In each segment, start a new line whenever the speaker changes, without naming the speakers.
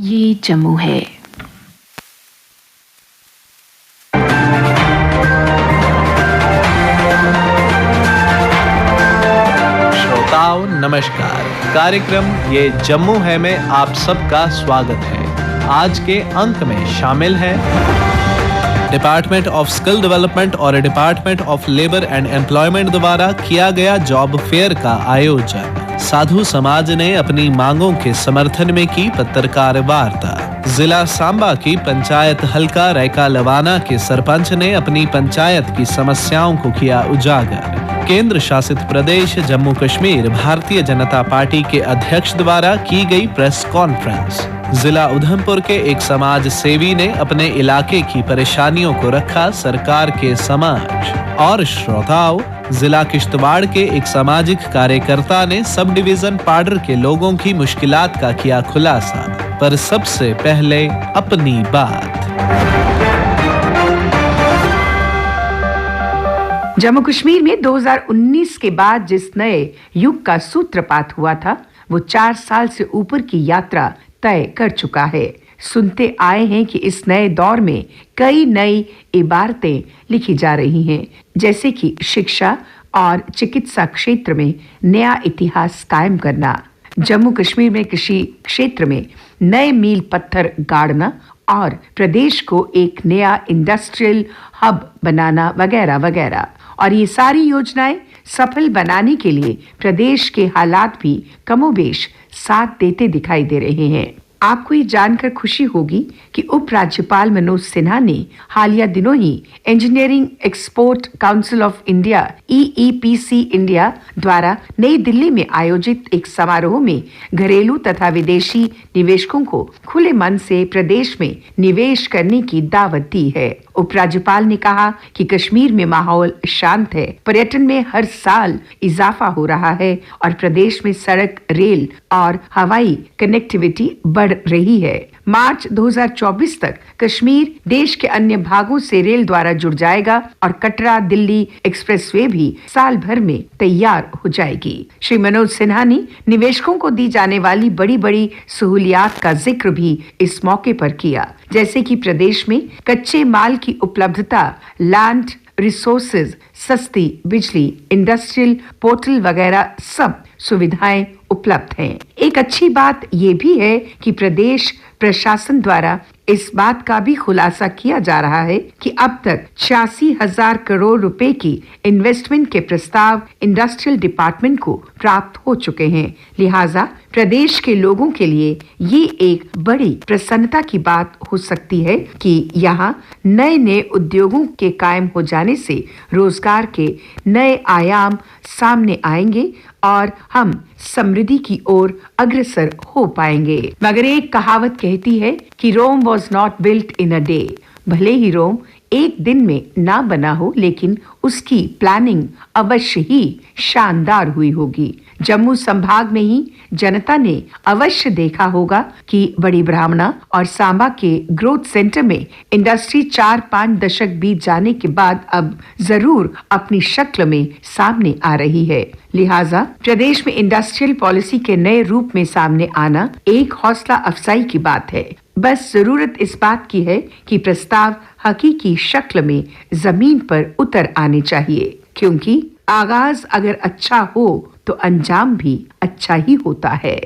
ये जम्मू है।
श्रोताओं नमस्कार। कार्यक्रम ये जम्मू है में आप सबका स्वागत है। आज के अंक में शामिल है डिपार्टमेंट ऑफ स्किल डेवलपमेंट और department of labour and employment द्वारा किया गया जॉब फेयर का आयोजन। साधु समाज ने अपनी मांगों के समर्थन में की पत्रकार वार्ता। जिला सांबा की पंचायत हल्का रैका लवाना के सरपंच ने अपनी पंचायत की समस्याओं को किया उजागर। केंद्र शासित प्रदेश जम्मू कश्मीर भारतीय जनता पार्टी के अध्यक्ष द्वारा की गई प्रेस कॉन्फ्रेंस। जिला उधमपुर के एक समाज सेवी ने अपने इलाके की परेशानियों को रखा सरकार के समक्ष। और श्रोताओं, जिला किश्तवाड़ के एक सामाजिक कार्यकर्ता ने सब डिवीजन पाडर के लोगों की मुश्किलात का किया खुलासा। पर सबसे पहले अपनी बात।
जम्मू कश्मीर में 2019 के बाद जिस नए युग का सूत्रपात हुआ था, वो 4 साल से ऊपर की यात्रा तय कर चुका है। सुनते आए हैं कि इस नए दौर में कई नई इबारतें लिखी जा रही हैं, जैसे कि शिक्षा और चिकित्सा क्षेत्र में नया इतिहास कायम करना, जम्मू कश्मीर में कृषि क्षेत्र में नए मील पत्थर गाड़ना और प्रदेश को एक नया इंडस्ट्रियल हब बनाना वगैरह वगैरह। और ये सारी योजनाएं सफल बनाने के लिए प्रदेश के हालात भी कमोबेश साथ देते दिखाई दे रहे हैं। आपको ये जानकर खुशी होगी कि उपराज्यपाल मनोज सिन्हा ने हालिया दिनों ही engineering export council of India EEPC India द्वारा नई दिल्ली में आयोजित एक समारोह में घरेलू तथा विदेशी निवेशकों को खुले मन से प्रदेश में निवेश करने की दावत दी है। उपराज्यपाल ने कहा कि कश्मीर में माहौल शांत है, पर्यटन में हर साल इजाफा हो रहा है और प्रदेश में सड़क, रेल और हवाई कनेक्टिविटी बढ़ रही है। मार्च 2024 तक कश्मीर देश के अन्य भागों से रेल द्वारा जुड़ जाएगा और कटरा दिल्ली एक्सप्रेसवे भी साल भर में तैयार हो जाएगी। श्री मनोज सिन्हा ने निवेशकों को दी जाने वाली बड़ी बड़ी सहूलियात का जिक्र भी इस मौके पर किया, जैसे कि प्रदेश में कच्चे माल की उपलब्धता, लैंड रिसोर्सेज, सस्ती बिजली, इंडस्ट्रियल पोर्टल वगैरह सब सुविधाएं उपलब्ध हैं। एक अच्छी बात ये भी है कि प्रदेश प्रशासन द्वारा इस बात का भी खुलासा किया जा रहा है कि अब तक 86,000 करोड़ रुपए की इन्वेस्टमेंट के प्रस्ताव इंडस्ट्रियल डिपार्टमेंट को प्राप्त हो चुके हैं। लिहाजा प्रदेश के लोगों के लिए ये एक बड़ी प्रसन्नता की बात हो सकती है कि यहाँ नए नए उद्योगों के कायम हो जाने से रोजगार के नए आयाम सामने आएंगे और हम समृद्धि की ओर अग्रसर हो पाएंगे। मगर एक कहावत कहती है कि Rome was not built in a day. भले ही रोम एक दिन में ना बना हो, लेकिन उसकी प्लानिंग अवश्य ही शानदार हुई होगी। जम्मू संभाग में ही जनता ने अवश्य देखा होगा कि बड़ी ब्राह्मणा और सांबा के ग्रोथ सेंटर में इंडस्ट्री 4-5 दशक बीत जाने के बाद अब जरूर अपनी शक्ल में सामने आ रही है। लिहाजा प्रदेश में इंडस्ट्रियल पॉलिसी के नए रूप में सामने आना एक हौसला अफजाई की बात है। बस जरूरत इस बात की है कि प्रस्ताव हकीकी शक्ल में जमीन पर उतर आने चाहिए, क्योंकि आगाज अगर अच्छा हो तो अंजाम भी अच्छा ही होता है।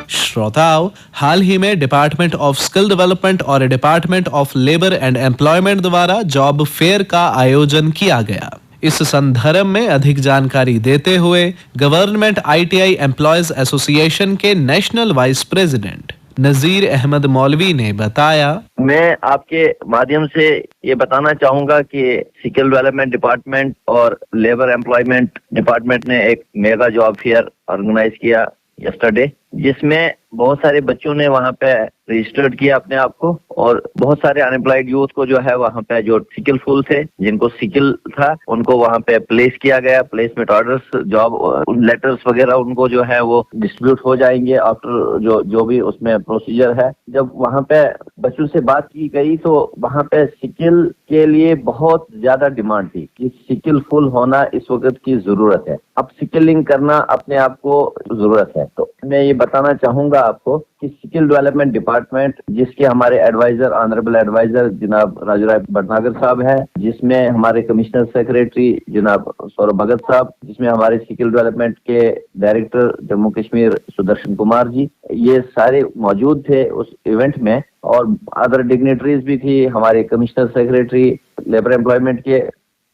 श्रोताओं, हाल ही में डिपार्टमेंट ऑफ स्किल डेवलपमेंट और department of labour and employment द्वारा जॉब फेयर का आयोजन किया गया। इस संदर्भ में अधिक जानकारी देते हुए गवर्नमेंट ITI एम्प्लॉयज एसोसिएशन के national vice president Nazir Ahmad मौलवी ने बताया,
मैं आपके माध्यम से ये बताना चाहूंगा कि स्किल डेवलपमेंट डिपार्टमेंट और लेबर एम्प्लॉयमेंट डिपार्टमेंट ने एक मेगा जॉब फेयर ऑर्गेनाइज किया यस्टरडे, जिसमें बहुत सारे बच्चों ने वहाँ पे रजिस्टर्ड किया अपने आप को, और बहुत सारे अनएम्प्लॉयड यूथ को जो है वहाँ पे जो स्किलफुल थे, जिनको स्किल था, उनको वहाँ पे प्लेस किया गया। प्लेसमेंट ऑर्डर्स, जॉब लेटर्स वगैरह उनको जो है वो डिस्ट्रीब्यूट हो जाएंगे आफ्टर जो भी उसमें प्रोसीजर है। जब वहाँ पे बच्चों से बात की गई तो वहाँ पे स्किल के लिए बहुत ज्यादा डिमांड थी कि स्किलफुल होना इस वक्त की जरूरत है। अब स्किलिंग करना अपने आप को जरूरत है। तो मैं ये बताना चाहूंगा आपको कि स्किल डेवलपमेंट डिपार्टमेंट, जिसके हमारे एडवाइजर, ऑनरेबल एडवाइजर जनाब राजू राय भटनागर साहब हैं, जिसमें हमारे कमिश्नर सेक्रेटरी जनाब सौरभ भगत साहब, जिसमें हमारे स्किल डेवलपमेंट के डायरेक्टर जम्मू कश्मीर सुदर्शन कुमार जी, ये सारे मौजूद थे उस इवेंट में। और अदर डिग्नेटरीज भी थी, हमारे कमिश्नर सेक्रेटरी लेबर एम्प्लॉयमेंट के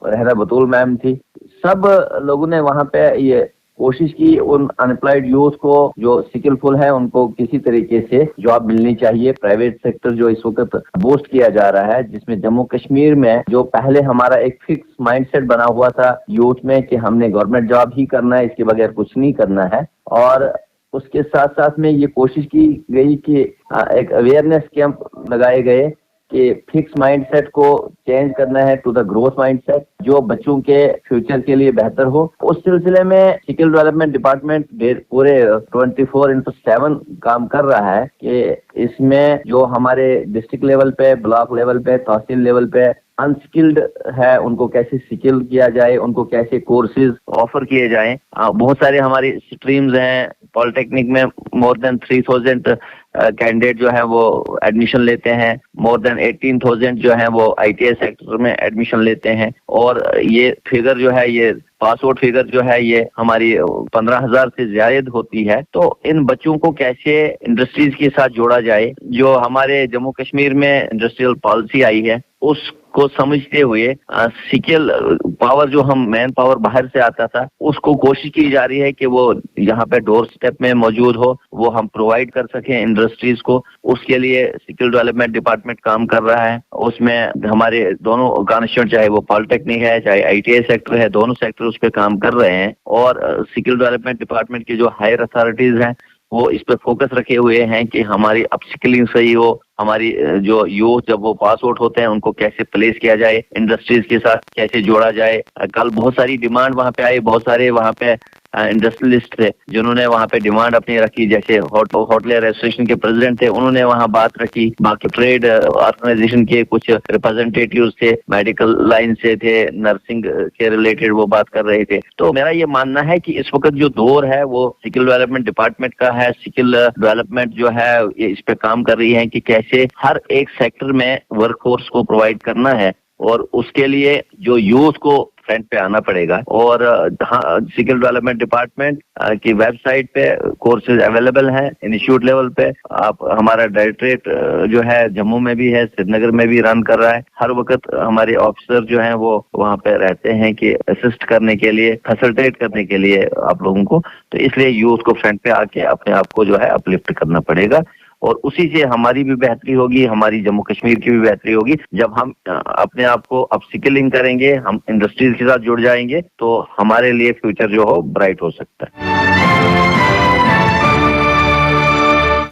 रहना बतूल मैम थी। सब लोगों ने वहाँ पे ये कोशिश की उन अनएम्प्लॉयड यूथ को जो स्किलफुल है उनको किसी तरीके से जॉब मिलनी चाहिए। प्राइवेट सेक्टर जो इस वक्त बूस्ट किया जा रहा है, जिसमें जम्मू कश्मीर में जो पहले हमारा एक फिक्स माइंडसेट बना हुआ था यूथ में कि हमने गवर्नमेंट जॉब ही करना है, इसके बगैर कुछ नहीं करना है, और उसके साथ साथ में ये कोशिश की गई कि एक अवेयरनेस कैंप लगाए गए कि फिक्स माइंडसेट को चेंज करना है टू द ग्रोथ माइंडसेट, जो बच्चों के फ्यूचर के लिए बेहतर हो। उस सिलसिले में स्किल डेवलपमेंट डिपार्टमेंट पूरे 24/7 काम कर रहा है कि इसमें जो हमारे डिस्ट्रिक्ट लेवल पे, ब्लॉक लेवल पे, तहसील लेवल पे अनस्किल्ड है उनको कैसे स्किल किया जाए, उनको कैसे कोर्सेज ऑफर किए जाएं। बहुत सारे हमारी स्ट्रीम्स हैं। पॉलिटेक्निक में मोर देन 3000 कैंडिडेट जो है वो एडमिशन लेते हैं, मोर देन 18,000 जो है वो ITI सेक्टर में एडमिशन लेते हैं, और ये फिगर जो है, ये पास आउट फिगर जो है, ये हमारी 15,000 से ज्यादा होती है। तो इन बच्चों को कैसे इंडस्ट्रीज के साथ जोड़ा जाए, जो हमारे जम्मू कश्मीर में इंडस्ट्रियल पॉलिसी आई है उसको समझते हुए स्किल पावर, जो हम मैन पावर बाहर से आता था, उसको कोशिश की जा रही है कि वो यहाँ पे डोर स्टेप में मौजूद हो, वो हम प्रोवाइड कर सकें इंडस्ट्रीज को। उसके लिए स्किल डेवलपमेंट डिपार्टमेंट काम कर रहा है। उसमें हमारे दोनों ऑर्गेनाइजेशन, चाहे वो पॉलिटेक्निक है, चाहे ITI सेक्टर है, दोनों सेक्टर उस पर काम कर रहे हैं। और स्किल डेवलपमेंट डिपार्टमेंट की जो हायर अथॉरिटीज हैं वो इस पे फोकस रखे हुए हैं कि हमारी अपस्किलिंग सही हो, हमारी जो यूथ जब वो पास आउट होते हैं उनको कैसे प्लेस किया जाए, इंडस्ट्रीज के साथ कैसे जोड़ा जाए। कल बहुत सारी डिमांड वहाँ पे आई, बहुत सारे वहाँ पे इंडस्ट्रियलिस्ट थे जिन्होंने वहाँ पे डिमांड अपनी रखी, जैसे होटलियर एसोसिएशन के प्रेसिडेंट थे, उन्होंने वहाँ बात रखी। बाकी ट्रेड ऑर्गेनाइजेशन के कुछ रिप्रेजेंटेटिव्स थे, मेडिकल लाइन से थे, नर्सिंग के रिलेटेड वो बात कर रहे थे। तो मेरा ये मानना है कि इस वक्त जो दौर है वो स्किल डेवलपमेंट डिपार्टमेंट का है। स्किल डेवलपमेंट जो है इस पे काम कर रही है कि कैसे हर एक सेक्टर में वर्कफोर्स को प्रोवाइड करना है, और उसके लिए जो यूथ को फ्रंट पे आना पड़ेगा। और स्किल डेवलपमेंट डिपार्टमेंट की वेबसाइट पे कोर्सेज अवेलेबल हैं इंस्टीट्यूट लेवल पे। आप हमारा डायरेक्टरेट जो है जम्मू में भी है, श्रीनगर में भी रन कर रहा है। हर वक्त हमारे ऑफिसर जो हैं वो वहाँ पे रहते हैं कि असिस्ट करने के लिए, फैसिलिटेट करने के लिए आप लोगों को। तो इसलिए यूथ को फ्रंट पे आके अपने आप को जो है अपलिफ्ट करना पड़ेगा, और उसी से हमारी भी बेहतरी होगी, हमारी जम्मू कश्मीर की भी बेहतरी होगी। जब हम अपने आप को अपस्किलिंग करेंगे, हम इंडस्ट्रीज के साथ जुड़ जाएंगे, तो हमारे लिए फ्यूचर जो हो ब्राइट हो सकता है।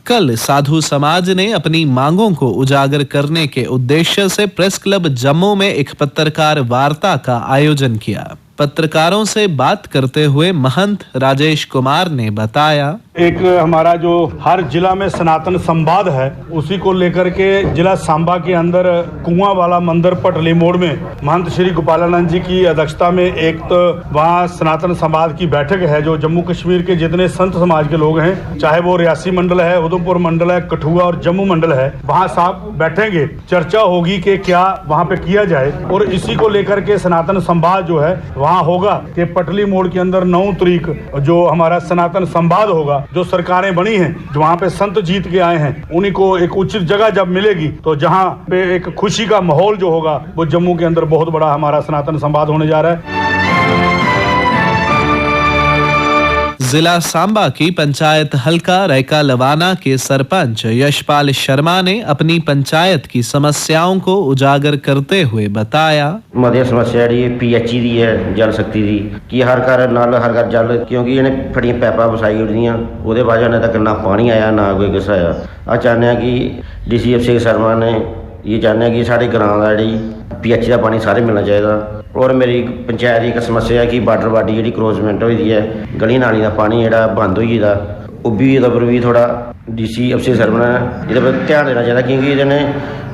कल साधु समाज ने अपनी मांगों को उजागर करने के उद्देश्य से प्रेस क्लब जम्मू में एक पत्रकार वार्ता का आयोजन किया। पत्रकारों से बात करते हुए महंत राजेश कुमार ने बताया,
एक हमारा जो हर जिला में सनातन संवाद है, उसी को लेकर के जिला सांबा के अंदर कुआं वाला मंदिर पटली मोड़ में महंत श्री गोपालानंद जी की अध्यक्षता में एक तो वहाँ सनातन संवाद की बैठक है। जो जम्मू कश्मीर के जितने संत समाज के लोग हैं, चाहे वो रियासी मंडल है, उधमपुर मंडल है, कठुआ और जम्मू मंडल है, वहाँ साहब बैठेंगे, चर्चा होगी कि क्या वहाँ पे किया जाए। और इसी को लेकर के सनातन संवाद जो है वहाँ होगा कि पटली मोड़ के अंदर 9 तारीख जो हमारा सनातन संवाद होगा। जो सरकारें बनी हैं, जो वहाँ पे संत जीत के आए हैं, उन्हीं को एक उचित जगह जब मिलेगी तो जहाँ पे एक खुशी का माहौल जो होगा वो जम्मू के अंदर बहुत बड़ा हमारा सनातन संवाद होने जा रहा है।
जिला सांबा की पंचायत हल्का रैका लवाना के सरपंच यशपाल शर्मा ने अपनी पंचायत की समस्याओं को उजागर करते हुए बताया।
मध्य समस्या जी PHE दी है, जल शक्ति दी कि हर घर नाल हर घर जल, क्योंकि इन्हें फड़ियां पैपा वसाई उड़दियां, ਉਹਦੇ ਬਾਅਦ ने तक ना पानी आया ना कोई किस आया। आ चाहते हैं कि DC अफसर शर्मा ने ये चाहते हैं कि साढ़े ग्रां का जी PHE का पानी सारे मिलना चाहिए। और मेरी पंचायत की एक समस्या है कि वाटर बॉडी जी क्रोजमेंट हुई है, गली नाली का पानी जो बंद हो गया, वो भी ये पर भी थोड़ा DC अफसर शर्मा ने ये पर ध्यान देना चाहिए, क्योंकि ये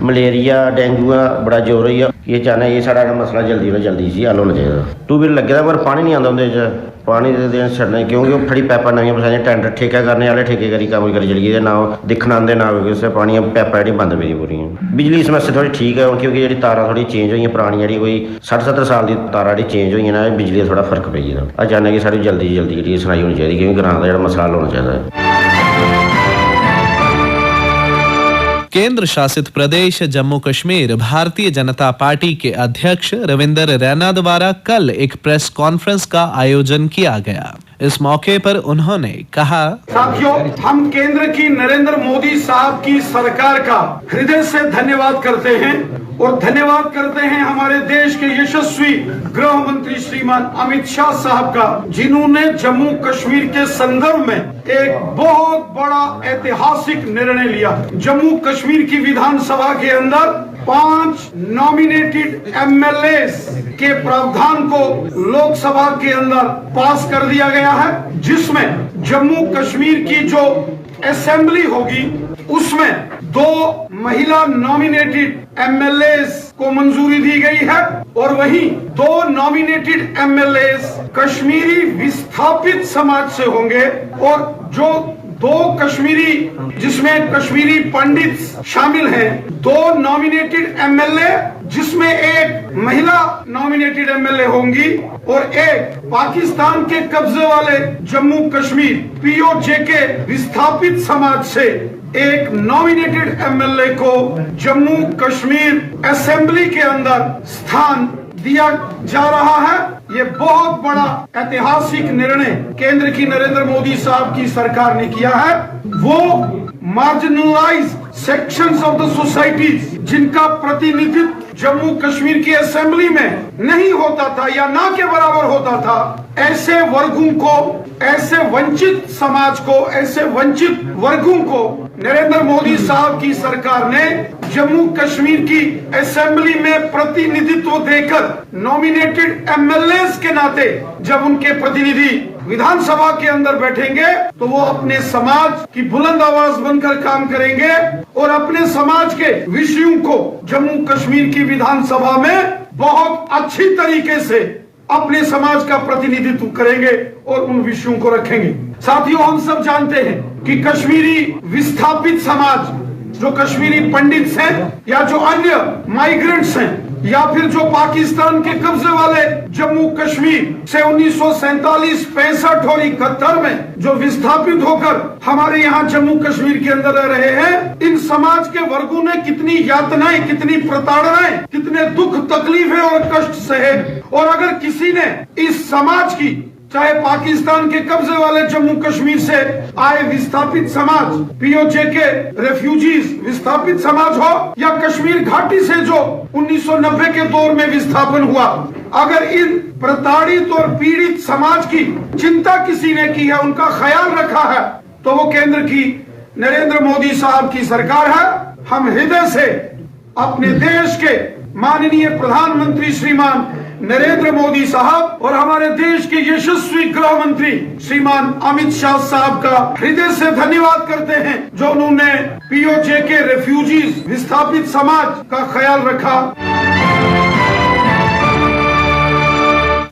मलेरिया डेंगू का बड़ा जोर है। ये चाहना ये सारा मसला जल्दी तो जल्दी से हल होना चाहिए। ट्यूबवेल लगे दा पर पानी नहीं आता उनके पानी देन छड़ना, क्योंकि वो फड़ी पैपा नवी फसाई टेंडर ठेका करने वाले ठेके करी काम करी चली गए, ना दिखना आते ना उससे पानी पैपा जी बंद पेदी पूरी। बिजली समस्या थोड़ी ठीक है क्योंकि जी तारा थोड़ी चेंज हुई पुरानी जी कोई 60-70 साल की तारा जी चेंज हुई ना, बिजली का थोड़ा फर्क पै गया। अस चाहते कि सारी जल्दी जल्दी जी सुनाई होनी चाहिए, क्योंकि ग्रां का जो मसला हल होना चाहिए।
केंद्र शासित प्रदेश जम्मू कश्मीर भारतीय जनता पार्टी के अध्यक्ष रविंदर रैना द्वारा कल एक प्रेस कॉन्फ्रेंस का आयोजन किया गया। इस मौके पर उन्होंने कहा,
साथियों, हम केंद्र की नरेंद्र मोदी साहब की सरकार का हृदय से धन्यवाद करते हैं और धन्यवाद करते हैं हमारे देश के यशस्वी गृह मंत्री श्रीमान अमित शाह साहब का, जिन्होंने जम्मू कश्मीर के संदर्भ में एक बहुत बड़ा ऐतिहासिक निर्णय लिया। जम्मू कश्मीर की विधानसभा के अंदर 5 नॉमिनेटेड MLAs के प्रावधान को लोकसभा के अंदर पास कर दिया गया है, जिसमें जम्मू कश्मीर की जो असेंबली होगी उसमें 2 महिला नॉमिनेटेड MLAs को मंजूरी दी गई है और वहीं 2 नॉमिनेटेड MLAs कश्मीरी विस्थापित समाज से होंगे और जो 2 कश्मीरी जिसमें कश्मीरी पंडित शामिल हैं, 2 नॉमिनेटेड MLA जिसमें एक महिला नॉमिनेटेड MLA होंगी और एक पाकिस्तान के कब्जे वाले जम्मू कश्मीर POJ के विस्थापित समाज से एक नॉमिनेटेड MLA को जम्मू कश्मीर असेंबली के अंदर स्थान दिया जा रहा है। ये बहुत बड़ा ऐतिहासिक निर्णय केंद्र की नरेंद्र मोदी साहब की सरकार ने किया है। वो marginalised sections of the society जिनका प्रतिनिधित्व जम्मू कश्मीर की असेंबली में नहीं होता था या ना के बराबर होता था, ऐसे वर्गों को, ऐसे वंचित समाज को, ऐसे वंचित वर्गों को नरेंद्र मोदी साहब की सरकार ने जम्मू कश्मीर की असेंबली में प्रतिनिधित्व देकर नॉमिनेटेड MLAs के नाते जब उनके प्रतिनिधि विधानसभा के अंदर बैठेंगे तो वो अपने समाज की बुलंद आवाज बनकर काम करेंगे और अपने समाज के विषयों को जम्मू कश्मीर की विधानसभा में बहुत अच्छी तरीके से अपने समाज का प्रतिनिधित्व करेंगे और उन विषयों को रखेंगे। साथियों, हम सब जानते हैं कि कश्मीरी विस्थापित समाज, जो कश्मीरी पंडित हैं या जो अन्य माइग्रेंट्स हैं या फिर जो पाकिस्तान के कब्जे वाले जम्मू कश्मीर से 1947, 65 और 71 में जो विस्थापित होकर हमारे यहाँ जम्मू कश्मीर के अंदर रह रहे हैं, इन समाज के वर्गों ने कितनी यातनाएं, कितनी प्रताड़नाएं, कितने दुख तकलीफें और कष्ट सहे। और अगर किसी ने इस समाज की, चाहे पाकिस्तान के कब्जे वाले जम्मू कश्मीर से आए विस्थापित समाज, POJ के रेफ्यूजीज विस्थापित समाज हो या कश्मीर घाटी से जो 1990 के दौर में विस्थापन हुआ, अगर इन प्रताड़ित और पीड़ित समाज की चिंता किसी ने की है, उनका ख्याल रखा है, तो वो केंद्र की नरेंद्र मोदी साहब की सरकार है। हम हृदय से अपने देश के माननीय प्रधानमंत्री श्रीमान नरेंद्र मोदी साहब और हमारे देश के यशस्वी गृह मंत्री श्रीमान अमित शाह साहब का हृदय से धन्यवाद करते हैं, जो उन्होंने POJ के रेफ्यूजीज विस्थापित समाज का ख्याल रखा।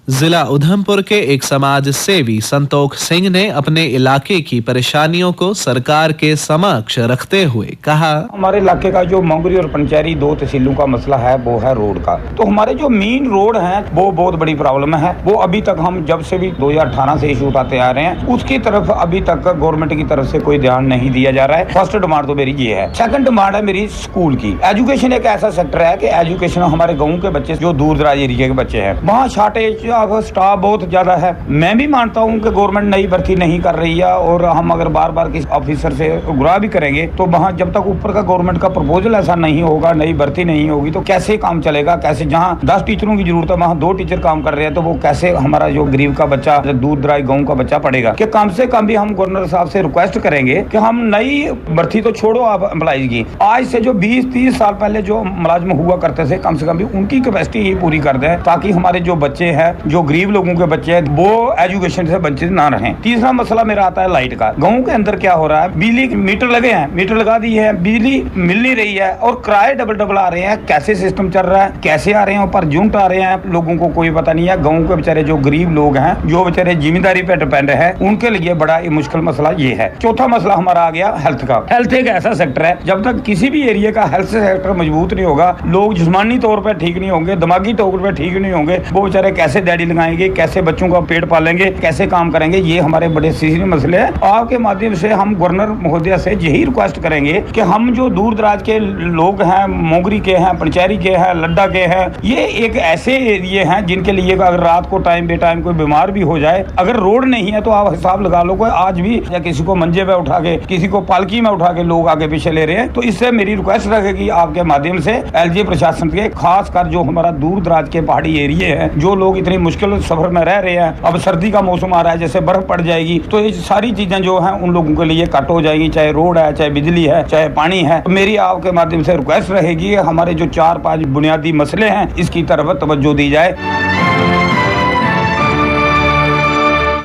जिला उधमपुर के एक समाज सेवी संतोख सिंह ने अपने इलाके की परेशानियों को सरकार के समक्ष रखते हुए कहा,
हमारे इलाके का जो मंगरी और पंचैरी 2 तहसीलों का मसला है वो है रोड का। तो हमारे जो मेन रोड है वो बहुत बड़ी प्रॉब्लम है। वो अभी तक हम जब से भी 2018 से इशू उठाते आ रहे हैं, उसकी तरफ अभी तक गवर्नमेंट की तरफ से कोई ध्यान नहीं दिया जा रहा है। फर्स्ट डिमांड तो मेरी ये है। सेकंड डिमांड है मेरी स्कूल की। एजुकेशन एक ऐसा सेक्टर है कि एजुकेशन हमारे गाँव के बच्चे जो दूर दराज एरिया के बच्चे हैं, वहाँ शॉर्टेज अब स्टाफ बहुत ज्यादा है। मैं भी मानता हूँ कि गवर्नमेंट नई भर्ती नहीं कर रही है, और हम अगर बार बार किसी ऑफिसर से गुनाह भी करेंगे तो वहाँ जब तक ऊपर का गवर्नमेंट का प्रपोजल ऐसा नहीं होगा, नई भर्ती नहीं होगी, तो कैसे काम चलेगा? कैसे जहाँ 10 टीचरों की जरूरत है वहाँ 2 टीचर काम कर रहे हैं, तो वो कैसे हमारा जो गरीब का बच्चा, दूर दराज गाँव का बच्चा पढ़ेगा? कि कम से कम भी हम गवर्नर साहब से रिक्वेस्ट करेंगे कि हम नई भर्ती तो छोड़ो आप एम्प्लॉइज की, आज से जो 20-30 साल पहले जो मुलाजिम हुआ करते थे कम से कम भी उनकी कैपेसिटी ही पूरी कर दें, ताकि हमारे जो बच्चे हैं, जो गरीब लोगों के बच्चे हैं, वो एजुकेशन से वंचित ना रहें। तीसरा मसला मेरा आता है लाइट का। गाँव के अंदर क्या हो रहा है, बिजली मीटर लगे हैं, मीटर लगा दी है, बिजली मिल नहीं रही है और किराए डबल आ रहे हैं। कैसे सिस्टम चल रहा है, कैसे आ रहे हैं, ऊपर यूनिट आ रहे हैं, लोगों को कोई पता नहीं है। गाँव के बेचारे जो गरीब लोग हैं, जो बेचारे जिम्मेदारी पे डिपेंड है, उनके लिए बड़ा मुश्किल मसला ये है। चौथा मसला हमारा आ गया हेल्थ का। हेल्थ एक ऐसा सेक्टर है, जब तक किसी भी एरिया का हेल्थ सेक्टर मजबूत नहीं होगा, लोग जिस्मानी तौर पर ठीक नहीं होंगे, दिमागी तौर पर ठीक नहीं होंगे, वो बेचारे कैसे दिहाड़ी लगाएंगे, कैसे बच्चों का पेट पालेंगे, कैसे काम करेंगे? ये हमारे बड़े सीरियस मसले हैं। आपके माध्यम से हम गवर्नर महोदय से यही रिक्वेस्ट करेंगे कि हम जो दूर दराज के लोग हैं, मोगरी के हैं, पंचैरी के हैं, लड्डा के हैं, ये एक ऐसे एरिया हैं जिनके लिए अगर रात को टाइम बे टाइम कोई बीमार भी हो जाए, अगर रोड नहीं है तो आप हिसाब लगा लो, कोई आज भी या किसी को मंजे पे उठा के, किसी को पालकी में उठा के लोग आगे पीछे ले रहे हैं। तो इससे मेरी रिक्वेस्ट रहेगी आपके माध्यम से एलजी प्रशासन के, खासकर जो हमारा दूर दराज के पहाड़ी एरिया है, जो लोग इतनी मुश्किल सफर में रह रहे हैं, अब सर्दी का मौसम आ रहा है, जैसे बर्फ पड़ जाएगी तो ये सारी चीजें जो है उन लोगों के लिए कट हो जाएगी, चाहे रोड है, चाहे बिजली है, चाहे पानी है। तो मेरी आपके माध्यम से रिक्वेस्ट रहेगी हमारे जो 4-5 बुनियादी मसले हैं इसकी तरफ तवज्जो दी जाए।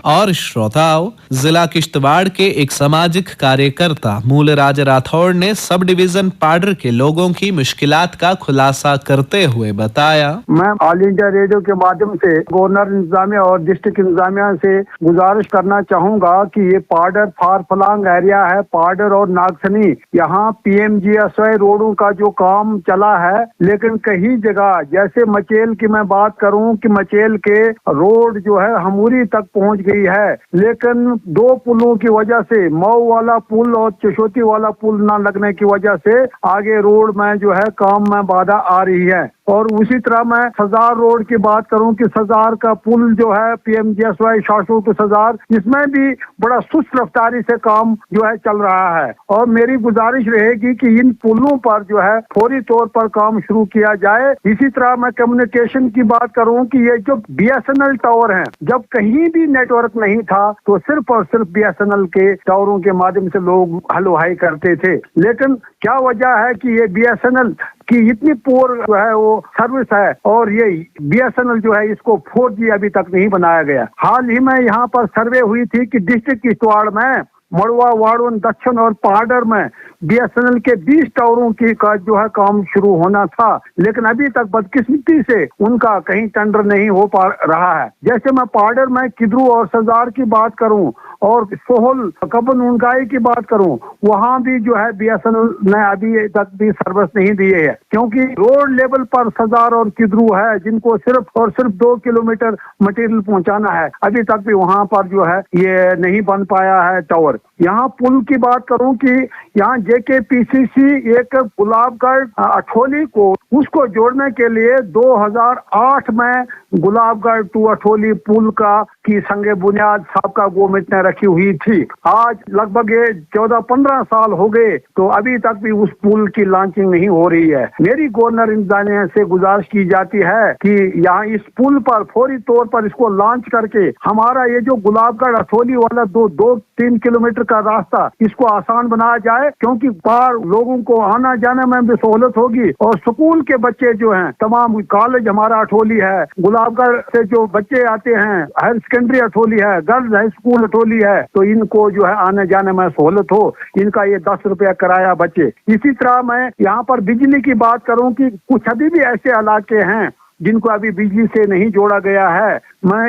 और श्रोताओं, जिला किश्तवाड़ के एक सामाजिक कार्यकर्ता मूलराज राठौड़ ने सब डिवीजन पाडर के लोगों की मुश्किलात का खुलासा करते हुए बताया।
मैं ऑल इंडिया रेडियो के माध्यम से गवर्नर इंतजामिया और डिस्ट्रिक्ट इंतजामिया से गुजारिश करना चाहूंगा कि ये पाडर फार फलांग एरिया है, पाडर और नागसनी, यहाँ PMGSY रोडों का जो काम चला है, लेकिन कई जगह जैसे मचेल की मैं बात करूं कि मचेल के रोड जो है हमूरी तक पहुंच गई है, लेकिन 2 पुलों की वजह से, मऊ वाला पुल और चशोती वाला पुल न लगने की वजह से आगे रोड में जो है काम में बाधा आ रही है। और उसी तरह मैं सजार रोड की बात करूं कि सजार का पुल जो है PMGSY शासो टू सजार, इसमें भी बड़ा सुस्त रफ्तारी से काम जो है चल रहा है। और मेरी गुजारिश रहेगी कि इन पुलों पर जो है फौरी तौर पर काम शुरू किया जाए। इसी तरह मैं कम्युनिकेशन की बात करूं कि ये जो BSNL टावर हैं, जब कहीं भी नेटवर्क नहीं था तो सिर्फ और सिर्फ BSNL के टावरों के माध्यम से लोग हलो हाई करते थे। लेकिन क्या वजह है कि ये BSNL की इतनी पोर जो है वो सर्विस है, और ये BSNL जो है इसको 4G अभी तक नहीं बनाया गया। हाल ही में यहाँ पर सर्वे हुई थी कि डिस्ट्रिक्ट किश्तवाड़ में मड़वा, वाड़वन, दक्षिण और पाडर में BSNL के 20 टावरों की का जो है काम शुरू होना था, लेकिन अभी तक बदकिस्मती से उनका कहीं टेंडर नहीं हो पा रहा है। जैसे मैं पाडर में किद्रू और सजार की बात करूं और सोहल कबन उनगाई की बात करूं, वहां भी जो है BSNL ने अभी तक भी सर्विस नहीं दी है, क्योंकि रोड लेवल पर सजार और किद्रू है जिनको सिर्फ और सिर्फ 2 किलोमीटर मटेरियल पहुंचाना है, अभी तक भी वहां पर जो है ये नहीं बन पाया है टावर। यहाँ पुल की बात करूं कि यहाँ JKPCC एक गुलाबगढ़ अठोली को उसको जोड़ने के लिए 2008 में गुलाबगढ़ टू अठोली पुल का की संगे बुनियाद साबका गवर्नमेंट ने रखी हुई थी। आज लगभग 14-15 साल हो गए तो अभी तक भी उस पुल की लॉन्चिंग नहीं हो रही है। मेरी गवर्नर इंतजामिया से गुजारिश की जाती है कि यहाँ इस पुल पर फौरी तौर पर इसको लॉन्च करके हमारा ये जो गुलाबगढ़ अठोली वाला 2-3 किलोमीटर का रास्ता इसको आसान बनाया जाए, क्योंकि बाहर लोगों को आना जाने में भी सहूलत होगी। और स्कूल के बच्चे जो हैं, तमाम कॉलेज हमारा अठोली है, गुलाबगढ़ से जो बच्चे आते हैं, हायर सेकेंडरी अठोली है, गर्ल्स हाई स्कूल अठोली है, तो इनको जो है आने जाने में सहूलत हो। इनका ये 10 रुपया किराया बचे। इसी तरह मैं यहाँ पर बिजली की बात करूँ कि कुछ अभी भी ऐसे इलाके हैं जिनको अभी बिजली से नहीं जोड़ा गया है।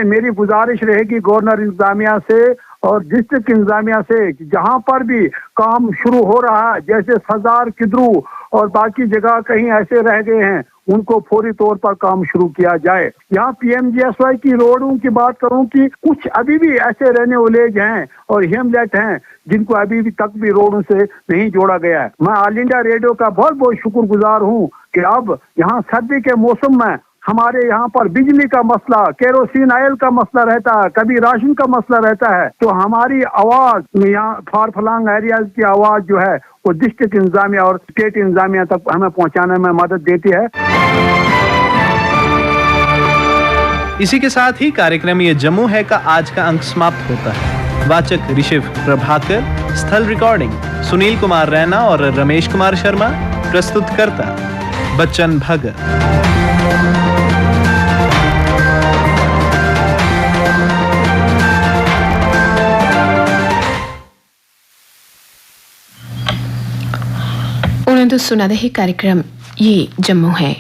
मेरी गुजारिश रहेगी गवर्नर इंतजामिया से और डिस्ट्रिक्ट इंतजामिया से, जहां पर भी काम शुरू हो रहा है, जैसे सजार, किद्रू और बाकी जगह कहीं ऐसे रह गए हैं, उनको फौरी तौर पर काम शुरू किया जाए। यहाँ PMGSY की रोडों की बात करूं कि कुछ अभी भी ऐसे रहने विलेज हैं और हेमलेट हैं जिनको अभी भी तक भी रोडों से नहीं जोड़ा गया है। मैं ऑल इंडिया रेडियो का बहुत बहुत शुक्रगुजार हूँ कि अब यहाँ सर्दी के मौसम में हमारे यहाँ पर बिजली का मसला, केरोसिन ऑयल का मसला रहता है, कभी राशन का मसला रहता है। तो हमारी आवाज यहाँ फार फलांग एरियाज की आवाज जो है वो डिस्ट्रिक्ट इंतजामिया और स्टेट इंतजामिया तक हमें पहुँचाने में मदद देती है।
इसी के साथ ही कार्यक्रम ये जम्मू है का आज का अंक समाप्त होता है। वाचक ऋषिव प्रभाकर, स्थल रिकॉर्डिंग सुनील कुमार रैना और रमेश कुमार शर्मा, प्रस्तुतकर्ता बच्चन भगत।
उन्होंने तो सुना दे कार्यक्रम ये जम्मू है।